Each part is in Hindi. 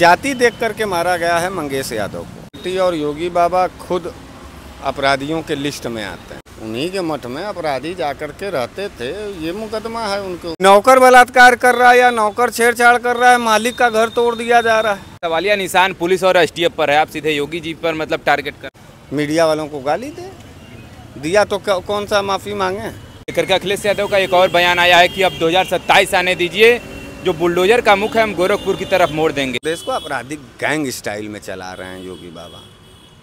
जाति देख करके मारा गया है मंगेश यादव को। पार्टी और योगी बाबा खुद अपराधियों के लिस्ट में आते हैं। उन्हीं के मठ में अपराधी जाकर के रहते थे, ये मुकदमा है उनको। नौकर बलात्कार कर रहा है या नौकर छेड़छाड़ कर रहा है, मालिक का घर तोड़ दिया जा रहा है। सवालिया निशान पुलिस और एसटीएफ पर है, आप सीधे योगी जी पर मतलब टारगेट कर। मीडिया वालों को गाली दे दिया तो कौन सा माफी मांगे। लेकर के अखिलेश यादव का एक और बयान आया है कि अब 2027 आने दीजिए, जो बुलडोजर का मुख है हम गोरखपुर की तरफ मोड़ देंगे। देश को आपराधिक गैंग स्टाइल में चला रहे हैं योगी बाबा,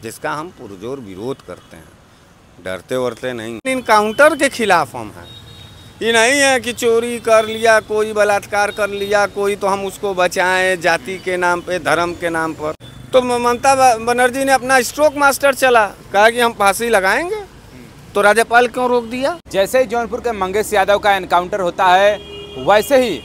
जिसका हम पुरजोर विरोध करते हैं, डरते वरते नहीं। इनकाउंटर के खिलाफ हम हैं। ये नहीं है कि चोरी कर लिया कोई, बलात्कार कर लिया कोई तो हम उसको बचाएं जाति के नाम पे, धर्म के नाम पर। तो ममता बनर्जी ने अपना स्ट्रोक मास्टर चला, कहा कि हम फांसी लगाएंगे, तो राज्यपाल क्यों रोक दिया। जैसे ही जौनपुर के मंगेश यादव का एनकाउंटर होता है वैसे ही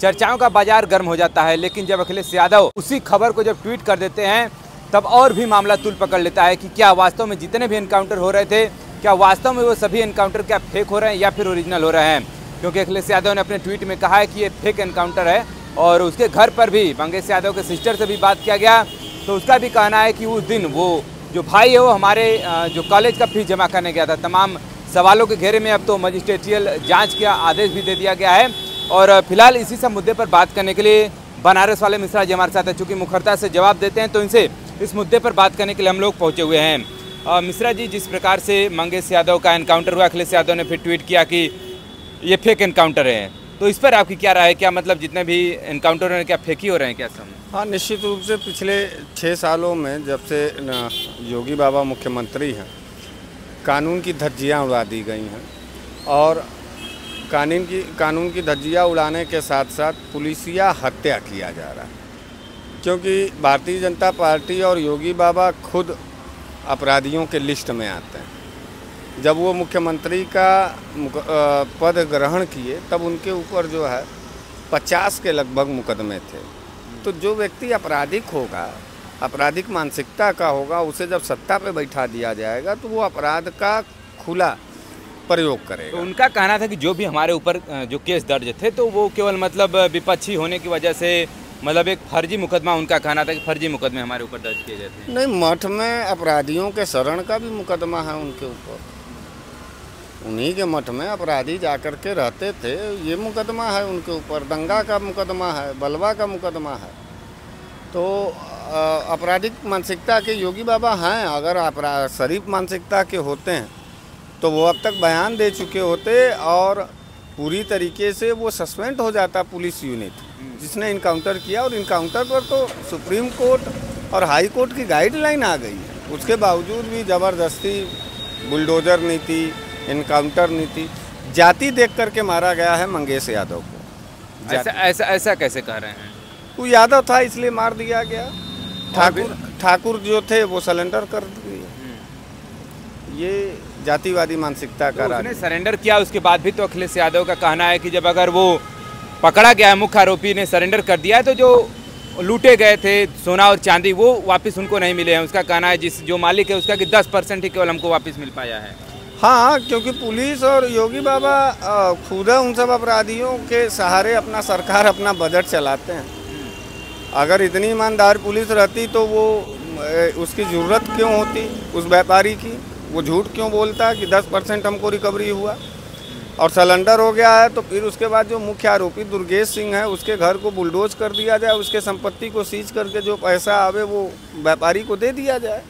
चर्चाओं का बाजार गर्म हो जाता है, लेकिन जब अखिलेश यादव उसी खबर को जब ट्वीट कर देते हैं तब और भी मामला तूल पकड़ लेता है कि क्या वास्तव में जितने भी एनकाउंटर हो रहे थे, क्या वास्तव में वो सभी एनकाउंटर क्या फेक हो रहे हैं या फिर ओरिजिनल हो रहे हैं। क्योंकि अखिलेश यादव ने अपने ट्वीट में कहा है कि ये फेक एनकाउंटर है, और उसके घर पर भी मंगेश यादव के सिस्टर से भी बात किया गया, तो उसका भी कहना है कि उस दिन वो जो भाई है वो हमारे जो कॉलेज का फीस जमा करने गया था। तमाम सवालों के घेरे में अब तो मजिस्ट्रेटियल जाँच का आदेश भी दे दिया गया है, और फिलहाल इसी सब मुद्दे पर बात करने के लिए बनारस वाले मिश्रा जी हमारे साथ हैं। चूँकि मुखरता से जवाब देते हैं तो इनसे इस मुद्दे पर बात करने के लिए हम लोग पहुंचे हुए हैं। मिश्रा जी, जिस प्रकार से मंगेश यादव का एनकाउंटर हुआ, अखिलेश यादव ने फिर ट्वीट किया कि ये फेक एनकाउंटर है, तो इस पर आपकी क्या राय है? क्या मतलब जितने भी एनकाउंटर हो रहे हैं क्या फेक ही हो रहे हैं क्या सब? हाँ, निश्चित रूप से पिछले 6 सालों में जब से योगी बाबा मुख्यमंत्री हैं, कानून की धज्जियाँ उड़ा दी गई हैं, और कानून की धज्जियाँ उड़ाने के साथ साथ पुलिसिया हत्या किया जा रहा है। क्योंकि भारतीय जनता पार्टी और योगी बाबा खुद अपराधियों के लिस्ट में आते हैं। जब वो मुख्यमंत्री का पद ग्रहण किए तब उनके ऊपर जो है 50 के लगभग मुकदमे थे। तो जो व्यक्ति आपराधिक होगा, आपराधिक मानसिकता का होगा, उसे जब सत्ता पे बैठा दिया जाएगा तो वो अपराध का खुला प्रयोग करेगा। तो उनका कहना था कि जो भी हमारे ऊपर जो केस दर्ज थे तो वो केवल मतलब विपक्षी होने की वजह से, मतलब एक फर्जी मुकदमा, उनका कहना था कि फर्जी मुकदमे हमारे ऊपर दर्ज किए जाते हैं। नहीं, मठ में अपराधियों के शरण का भी मुकदमा है उनके ऊपर। उन्हीं के मठ में अपराधी जाकर के रहते थे, ये मुकदमा है उनके ऊपर। दंगा का मुकदमा है, बलवा का मुकदमा है। तो आपराधिक मानसिकता के योगी बाबा हैं। अगर शरीफ मानसिकता के होते हैं तो वो अब तक बयान दे चुके होते, और पूरी तरीके से वो सस्पेंड हो जाता पुलिस यूनिट जिसने इनकाउंटर किया। और इनकाउंटर पर तो सुप्रीम कोर्ट और हाई कोर्ट की गाइडलाइन आ गई है, उसके बावजूद भी ज़बरदस्ती बुलडोजर नीति, इनकाउंटर नीति, जाति देख करके मारा गया है मंगेश यादव को। ऐसा कैसे कह रहे हैं? वो यादव था इसलिए मार दिया गया। ठाकुर जो थे वो सरेंडर कर दिए। ये जातिवादी मानसिकता का उसने सरेंडर किया, उसके बाद भी तो अखिलेश यादव का कहना है कि जब अगर वो पकड़ा गया है, मुख्य आरोपी ने सरेंडर कर दिया है, तो जो लूटे गए थे सोना और चांदी वो वापस उनको नहीं मिले हैं। उसका कहना है जो मालिक है उसका कि 10% ही केवल हमको वापस मिल पाया है। हाँ, क्योंकि पुलिस और योगी बाबा खुद उन सब अपराधियों के सहारे अपना सरकार अपना बजट चलाते हैं। अगर इतनी ईमानदार पुलिस रहती तो वो उसकी ज़रूरत क्यों होती उस व्यापारी की? वो झूठ क्यों बोलता कि 10% हमको रिकवरी हुआ और सिलेंडर हो गया है? तो फिर उसके बाद जो मुख्य आरोपी दुर्गेश सिंह है उसके घर को बुलडोज कर दिया जाए, उसके संपत्ति को सीज करके जो पैसा आवे वो व्यापारी को दे दिया जाए।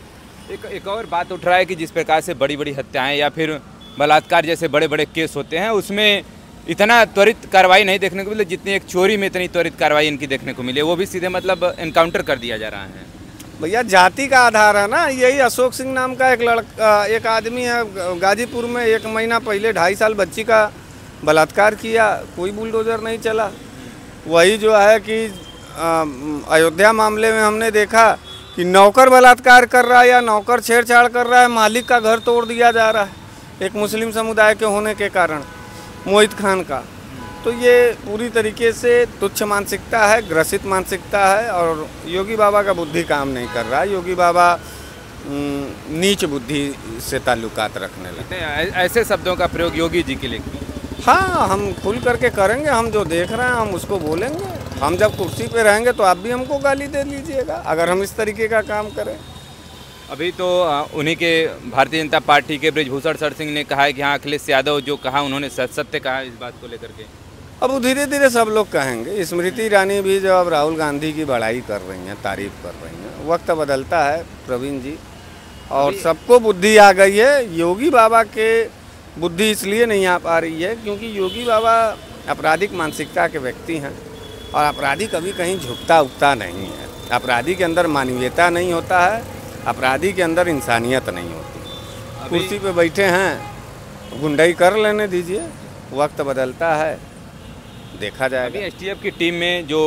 एक और बात उठ रहा है कि जिस प्रकार से बड़ी बड़ी हत्याएं या फिर बलात्कार जैसे बड़े बड़े केस होते हैं, उसमें इतना त्वरित कार्रवाई नहीं देखने को मिले जितनी एक चोरी में इतनी त्वरित कार्रवाई इनकी देखने को मिली। वो भी सीधे मतलब एनकाउंटर कर दिया जा रहा है। भैया, जाति का आधार है ना। यही अशोक सिंह नाम का एक आदमी है, गाजीपुर में 1 महीना पहले 2.5 साल बच्ची का बलात्कार किया, कोई बुलडोजर नहीं चला। वही जो है कि अयोध्या मामले में हमने देखा कि नौकर बलात्कार कर रहा है या नौकर छेड़छाड़ कर रहा है, मालिक का घर तोड़ दिया जा रहा है एक मुस्लिम समुदाय के होने के कारण, मोहित खान का। तो ये पूरी तरीके से तुच्छ मानसिकता है, ग्रसित मानसिकता है, और योगी बाबा का बुद्धि काम नहीं कर रहा है। योगी बाबा नीच बुद्धि से ताल्लुकात रखने लगे। ऐसे शब्दों का प्रयोग योगी जी के लिए? हाँ, हम खुल करके करेंगे। हम जो देख रहे हैं हम उसको बोलेंगे। हम जब कुर्सी पे रहेंगे तो आप भी हमको गाली दे लीजिएगा अगर हम इस तरीके का काम करें। अभी तो उन्हीं के भारतीय जनता पार्टी के बृजभूषण शरण सिंह ने कहा है कि हाँ अखिलेश यादव जो कहा उन्होंने सत्य कहा इस बात को लेकर के। अब वो धीरे धीरे सब लोग कहेंगे। स्मृति ईरानी भी जो अब राहुल गांधी की बड़ाई कर रही हैं, तारीफ कर रही हैं, वक्त बदलता है प्रवीण जी, और सबको बुद्धि आ गई है। योगी बाबा के बुद्धि इसलिए नहीं आ पा रही है क्योंकि योगी बाबा आपराधिक मानसिकता के व्यक्ति हैं और अपराधी कभी कहीं झुकता उगता नहीं है। अपराधी के अंदर मानवीयता नहीं होता है, अपराधी के अंदर इंसानियत नहीं होती। कुर्सी पे बैठे हैं, गुंडाई कर लेने दीजिए, वक्त बदलता है, देखा जाएगा। अभी एसटीएफ की टीम में जो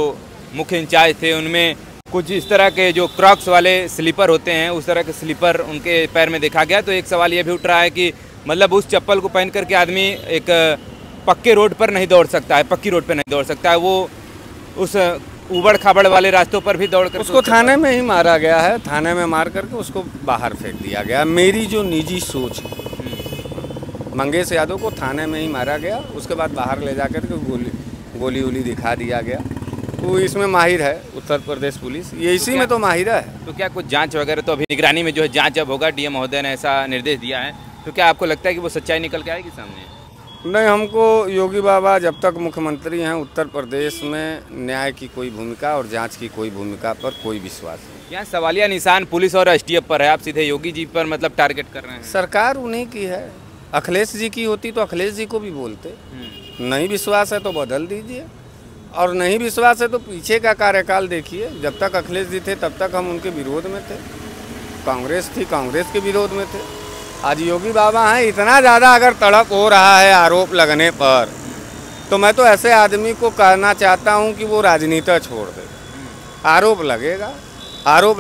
मुख्य इंचार्ज थे उनमें कुछ इस तरह के जो क्रॉक्स वाले स्लीपर होते हैं उस तरह के स्लीपर उनके पैर में देखा गया। तो एक सवाल ये भी उठ रहा है कि मतलब उस चप्पल को पहन करके आदमी एक पक्के रोड पर नहीं दौड़ सकता है, पक्की रोड पर नहीं दौड़ सकता है, वो उस उबड़ खाबड़ वाले रास्तों पर भी दौड़ कर उसको थाने में ही मारा गया है। थाने में मार करके उसको बाहर फेंक दिया गया। मेरी जो निजी सोच है, मंगेश यादव को थाने में ही मारा गया, उसके बाद बाहर ले जाकर के गोली उली दिखा दिया गया। वो इसमें माहिर है उत्तर प्रदेश पुलिस, ये इसी में तो माहिर है। तो क्या कुछ जांच वगैरह तो अभी निगरानी में जो है जांच अब होगा, डीएम महोदय ने ऐसा निर्देश दिया है, तो क्या आपको लगता है कि वो सच्चाई निकल के आएगी सामने? नहीं, हमको योगी बाबा जब तक मुख्यमंत्री हैं उत्तर प्रदेश में न्याय की कोई भूमिका और जांच की कोई भूमिका पर कोई विश्वास नहीं। यहाँ सवालिया निशान पुलिस और एसटीएफ पर है, आप सीधे योगी जी पर मतलब टारगेट कर रहे हैं। सरकार उन्हीं की है। अखिलेश जी की होती तो अखिलेश जी को भी बोलते। नहीं विश्वास है तो बदल दीजिए, और नहीं विश्वास है तो पीछे का कार्यकाल देखिए। जब तक अखिलेश जी थे तब तक हम उनके विरोध में थे, कांग्रेस थी कांग्रेस के विरोध में थे। आज योगी बाबा हैं, इतना ज़्यादा अगर तड़प हो रहा है आरोप लगने पर, तो मैं तो ऐसे आदमी को कहना चाहता हूं कि वो राजनीति छोड़ दे। आरोप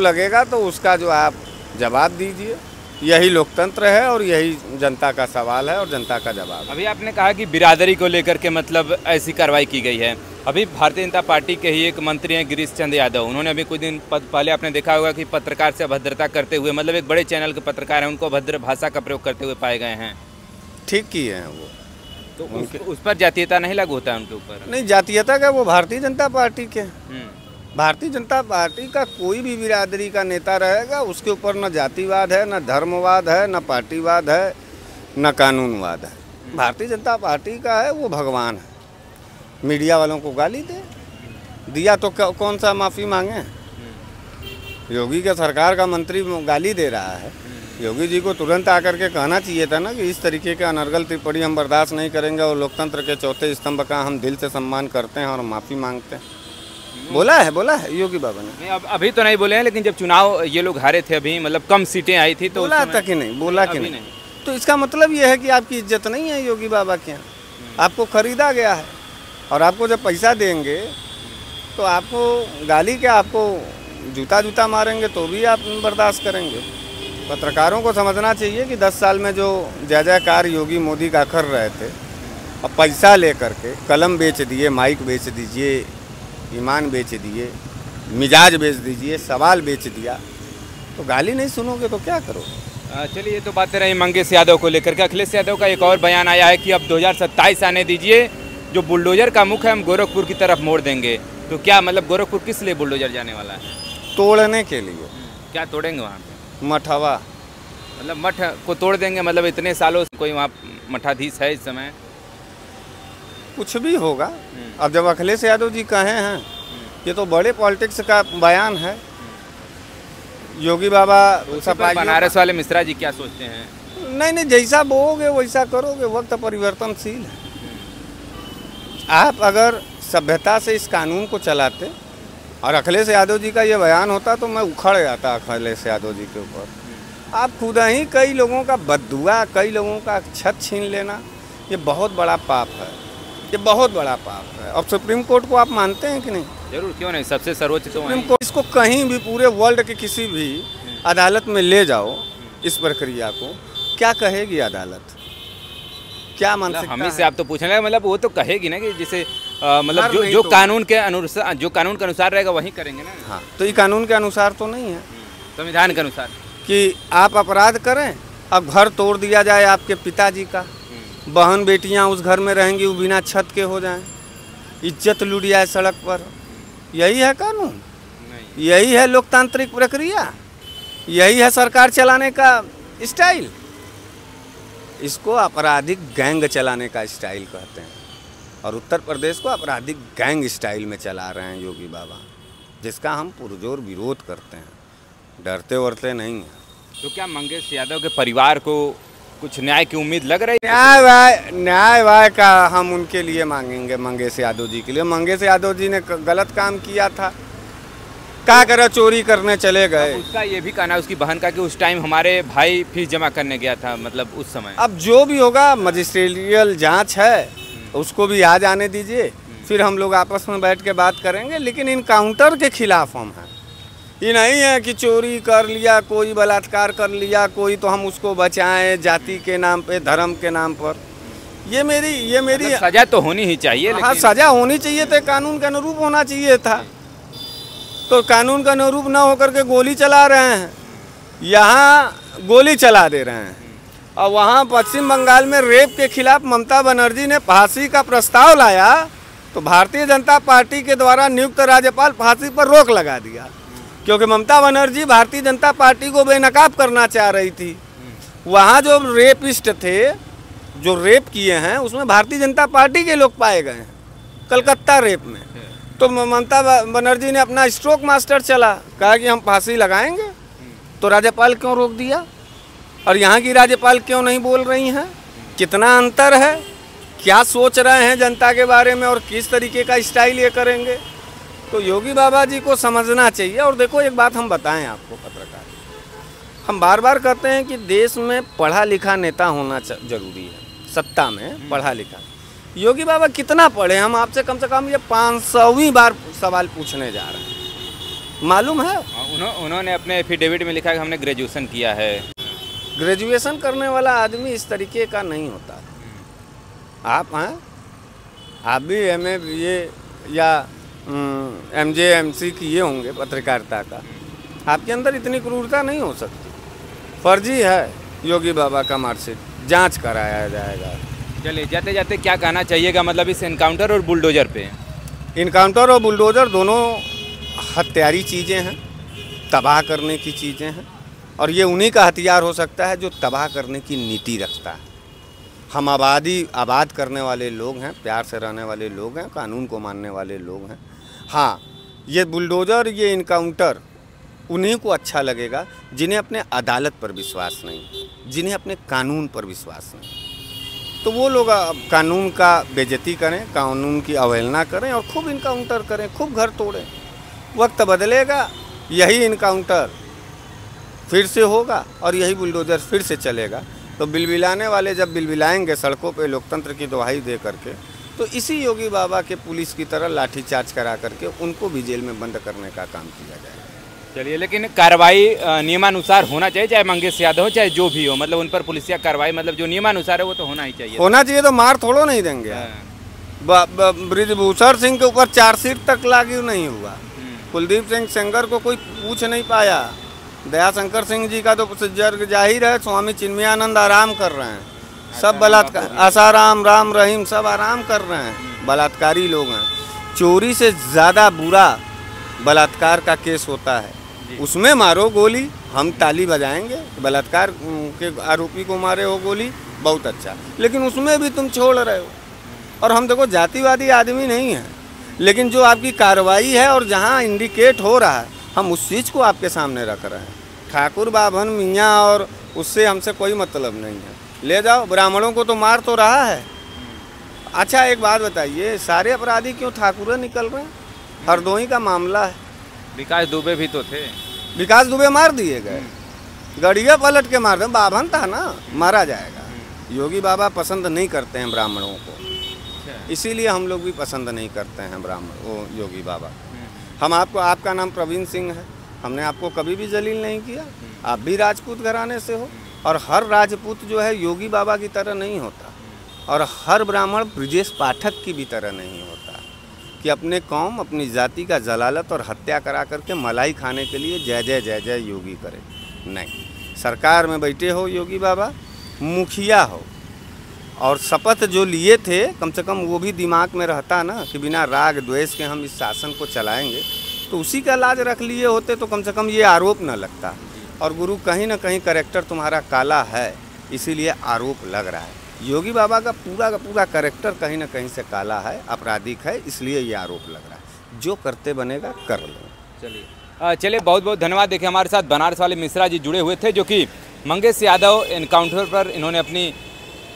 लगेगा तो उसका जो आप जवाब दीजिए। यही लोकतंत्र है और यही जनता का सवाल है और जनता का जवाब। अभी आपने कहा कि बिरादरी को लेकर के मतलब ऐसी कार्रवाई की गई है। अभी भारतीय जनता पार्टी के ही एक मंत्री हैं गिरीश चंद्र यादव, उन्होंने अभी कुछ दिन पहले आपने देखा होगा कि पत्रकार से अभद्रता करते हुए, मतलब एक बड़े चैनल के पत्रकार हैं, उनको अभद्र भाषा का प्रयोग करते हुए पाए गए हैं। ठीक किए हैं वो, तो उस पर जातीयता नहीं लागू होता है उनके ऊपर? नहीं, जातीयता का वो भारतीय जनता पार्टी के, भारतीय जनता पार्टी का कोई भी बिरादरी का नेता रहेगा उसके ऊपर न जातिवाद है, न धर्मवाद है, न पार्टीवाद है, न कानूनवाद है। भारतीय जनता पार्टी का है वो भगवान है। मीडिया वालों को गाली दिया तो कौन सा माफ़ी मांगे? योगी के सरकार का मंत्री गाली दे रहा है, योगी जी को तुरंत आकर के कहना चाहिए था ना कि इस तरीके का अनर्गल टिप्पणी हम बर्दाश्त नहीं करेंगे और लोकतंत्र के चौथे स्तंभ का हम दिल से सम्मान करते हैं और माफ़ी मांगते हैं। बोला है योगी बाबा ने। नहीं, अभी तो नहीं बोले हैं, लेकिन जब चुनाव ये लोग हारे थे अभी, मतलब कम सीटें आई थी तो बोला था कि नहीं? बोला कि नहीं? तो इसका मतलब ये है कि आपकी इज्जत नहीं है योगी बाबा के यहाँ। आपको खरीदा गया है और आपको जब पैसा देंगे तो आपको गाली क्या, आपको जूता मारेंगे तो भी आप बर्दाश्त करेंगे। पत्रकारों को समझना चाहिए कि 10 साल में जो जय जयकार योगी मोदी का कर रहे थे, अब पैसा ले करके कलम बेच दिए, माइक बेच दीजिए, ईमान बेच दिए, मिजाज बेच दीजिए, सवाल बेच दिया, तो गाली नहीं सुनोगे तो क्या करोगे? चलिए, ये तो बातें रही मंगेश यादव को लेकर के। अखिलेश यादव का एक और बयान आया है कि अब 2027 आने दीजिए, जो बुलडोजर का मुख है हम गोरखपुर की तरफ मोड़ देंगे। तो क्या मतलब गोरखपुर किस लिए बुलडोजर जाने वाला है? तोड़ने के लिए। क्या तोड़ेंगे वहाँ पे? मठवा, मतलब मठ को तोड़ देंगे? मतलब इतने सालों से कोई वहाँ मठाधीश है इस समय? कुछ भी होगा। अब जब अखिलेश यादव जी कहे हैं, ये तो बड़े पॉलिटिक्स का बयान है। योगी बाबा बनारस वाले मिश्रा जी क्या सोचते हैं? नहीं, जैसा बोओगे वैसा करोगे, वक्त परिवर्तनशील है। आप अगर सभ्यता से इस कानून को चलाते और अखिलेश यादव जी का ये बयान होता तो मैं उखड़ जाता अखिलेश यादव जी के ऊपर। आप खुद ही कई लोगों का बददुआ, कई लोगों का छत छीन लेना, ये बहुत बड़ा पाप है, ये बहुत बड़ा पाप है। और सुप्रीम कोर्ट को आप मानते हैं कि नहीं? जरूर, क्यों नहीं, सबसे सर्वोच्च तो सुप्रीम कोर्ट। इसको कहीं भी पूरे वर्ल्ड के किसी भी अदालत में ले जाओ इस प्रक्रिया को, क्या कहेगी अदालत? क्या मानसिकता? हम ही से आप तो पूछने लगे, मतलब वो तो कहेगी ना कि जिसे मतलब जो कानून के अनुसार, जो कानून के अनुसार रहेगा वही करेंगे ना। हाँ, तो ये कानून के अनुसार तो नहीं है, संविधान के अनुसार कि आप अपराध करें, अब घर तोड़ दिया जाए आपके पिताजी का, बहन बेटियां उस घर में रहेंगी वो बिना छत के हो जाएं, इज्जत लूट जाए सड़क पर, यही है कानून? नहीं। यही है लोकतांत्रिक प्रक्रिया? यही है सरकार चलाने का स्टाइल? इसको आपराधिक गैंग चलाने का स्टाइल कहते हैं, और उत्तर प्रदेश को आपराधिक गैंग स्टाइल में चला रहे हैं योगी बाबा, जिसका हम पुरजोर विरोध करते हैं, डरते वरते नहीं हैं। तो क्या मंगेश यादव के परिवार को कुछ न्याय की उम्मीद लग रही है? न्याय वाय का हम उनके लिए मांगेंगे, मंगेश यादव जी के लिए। मंगेश यादव जी ने गलत काम किया था, क्या करा, चोरी करने चले गए। उसका ये भी कहना है, उसकी बहन का, कि उस टाइम हमारे भाई फीस जमा करने गया था, मतलब उस समय। अब जो भी होगा, मजिस्ट्रियल जांच है, उसको भी आ जाने दीजिए, फिर हम लोग आपस में बैठ के बात करेंगे। लेकिन इनकाउंटर के खिलाफ हम हैं। ये नहीं है कि चोरी कर लिया कोई, बलात्कार कर लिया कोई, तो हम उसको बचाएं जाति के नाम पे, धर्म के नाम पर। ये मेरी सजा तो होनी ही चाहिए। हाँ, सजा होनी चाहिए, तो कानून के अनुरूप होना चाहिए था। तो कानून का अनुरूप ना होकर के गोली चला रहे हैं, यहाँ गोली चला दे रहे हैं। और वहाँ पश्चिम बंगाल में रेप के खिलाफ ममता बनर्जी ने फांसी का प्रस्ताव लाया, तो भारतीय जनता पार्टी के द्वारा नियुक्त राज्यपाल फांसी पर रोक लगा दिया, क्योंकि ममता बनर्जी भारतीय जनता पार्टी को बेनकाब करना चाह रही थी। वहाँ जो रेपिस्ट थे, जो रेप किए हैं, उसमें भारतीय जनता पार्टी के लोग पाए गए हैं, कलकत्ता रेप में। तो ममता बनर्जी ने अपना स्ट्रोक मास्टर चला, कहा कि हम फांसी लगाएंगे। तो राज्यपाल क्यों रोक दिया? और यहाँ की राज्यपाल क्यों नहीं बोल रही हैं? कितना अंतर है, क्या सोच रहे हैं जनता के बारे में, और किस तरीके का स्टाइल ये करेंगे। तो योगी बाबा जी को समझना चाहिए। और देखो, एक बात हम बताएं आपको पत्रकार, हम बार बार कहते हैं कि देश में पढ़ा लिखा नेता होना जरूरी है, सत्ता में पढ़ा लिखा। योगी बाबा कितना पढ़े? हम आपसे कम से कम ये 500वीं बार सवाल पूछने जा रहे हैं, मालूम है? उन्होंने अपने एफिडेविट में लिखा कि हमने ग्रेजुएशन किया है। ग्रेजुएशन करने वाला आदमी इस तरीके का नहीं होता। आप हैं, आप भी MA BA या MJ MC किए होंगे पत्रकारिता का, आपके अंदर इतनी क्रूरता नहीं हो सकती। फर्जी है योगी बाबा का मार्कशीट, जांच कराया जाएगा। चलिए, जाते जाते क्या कहना चाहिएगा, मतलब इस एनकाउंटर और बुलडोजर पे? इनकाउंटर और बुलडोजर दोनों हत्यारी चीज़ें हैं, तबाह करने की चीज़ें हैं, और ये उन्हीं का हथियार हो सकता है जो तबाह करने की नीति रखता है। हम आबाद करने वाले लोग हैं, प्यार से रहने वाले लोग हैं, कानून को मानने वाले लोग हैं। हाँ, ये बुलडोजर, ये इनकाउंटर उन्हीं को अच्छा लगेगा जिन्हें अपने अदालत पर विश्वास नहीं, जिन्हें अपने कानून पर विश्वास नहीं। तो वो लोग कानून का बेइज्जती करें, कानून की अवहेलना करें, और खूब इनकाउंटर करें, खूब घर तोड़ें। वक्त बदलेगा, यही इनकाउंटर फिर से होगा और यही बुलडोजर फिर से चलेगा। तो बिलबिलाने वाले जब बिलबिलाएंगे सड़कों पे लोकतंत्र की दुहाई दे करके, तो इसी योगी बाबा के पुलिस की तरह लाठीचार्ज करा करके उनको भी जेल में बंद करने का काम किया जाएगा। चलिए, लेकिन कार्रवाई नियमानुसार होना चाहिए, चाहे मंगेश यादव हो चाहे जो भी हो, मतलब उन पर पुलिसिया कार्रवाई, मतलब जो नियमानुसार है वो तो होना ही चाहिए। होना चाहिए, तो मार थोड़ो नहीं देंगे। ब्रिजभूषण सिंह के ऊपर चार्जशीट तक लागू नहीं हुआ, कुलदीप सिंह सेंगर को कोई पूछ नहीं पाया, दयाशंकर सिंह जी का तो जर्ग जाहिर है, स्वामी चिन्मयानंद आराम कर रहे हैं, सब बलात्कार, आसाराम, राम रहीम सब आराम कर रहे हैं, बलात्कारी लोग हैं। चोरी से ज़्यादा बुरा बलात्कार का केस होता है, उसमें मारो गोली, हम ताली बजाएंगे। बलात्कार के आरोपी को मारे हो गोली, बहुत अच्छा, लेकिन उसमें भी तुम छोड़ रहे हो। और हम देखो जातिवादी आदमी नहीं है, लेकिन जो आपकी कार्रवाई है और जहाँ इंडिकेट हो रहा है, हम उस चीज़ को आपके सामने रख रहे हैं। ठाकुर बाभन मियाँ और उससे हमसे कोई मतलब नहीं है, ले जाओ। ब्राह्मणों को तो मार तो रहा है। अच्छा, एक बात बताइए, सारे अपराधी क्यों ठाकुर निकल रहे हैं? हरदोई का मामला है, विकास दुबे भी तो थे, विकास दुबे मार दिए गए, गड़िया पलट के मार दे, बाभन था ना, मारा जाएगा। योगी बाबा पसंद नहीं करते हैं ब्राह्मणों को, इसीलिए हम लोग भी पसंद नहीं करते हैं ब्राह्मण वो योगी बाबा। हम आपका नाम प्रवीण सिंह है, हमने आपको कभी भी जलील नहीं किया। आप भी राजपूत घराने से हो, और हर राजपूत जो है योगी बाबा की तरह नहीं होता, और हर ब्राह्मण ब्रजेश पाठक की भी तरह नहीं होता कि अपने कौम, अपनी जाति का जलालत और हत्या करा करके मलाई खाने के लिए जय जय जय जय योगी करे। नहीं, सरकार में बैठे हो योगी बाबा, मुखिया हो, और शपथ जो लिए थे कम से कम वो भी दिमाग में रहता ना कि बिना राग द्वेष के हम इस शासन को चलाएंगे, तो उसी का लाज रख लिए होते तो कम से कम ये आरोप न लगता। और गुरु कहीं ना कहीं कैरेक्टर तुम्हारा काला है, इसीलिए आरोप लग रहा है। योगी बाबा का पूरा कैरेक्टर कहीं ना कहीं से काला है, आपराधिक है, इसलिए ये आरोप लग रहा है। जो करते बनेगा कर लो। चलिए बहुत बहुत धन्यवाद। देखिए हमारे साथ बनारस वाले मिश्रा जी जुड़े हुए थे, जो कि मंगेश यादव एनकाउंटर पर इन्होंने अपनी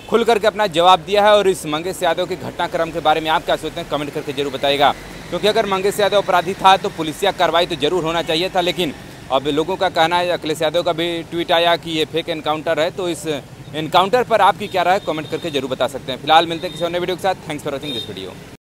खुल करके अपना जवाब दिया है। और इस मंगेश यादव के घटनाक्रम के बारे में आप क्या सोचते हैं, कमेंट करके जरूर बताइएगा। क्योंकि अगर मंगेश यादव अपराधी था तो पुलिसिया कार्रवाई तो जरूर होना चाहिए था, लेकिन अब लोगों का कहना है, अखिलेश यादव का भी ट्वीट आया कि ये फेक एनकाउंटर है। तो इस एनकाउंटर पर आपकी क्या राय, कमेंट करके जरूर बता सकते हैं। फिलहाल मिलते हैं किसी अन्य वीडियो के साथ। Thanks for watching this video.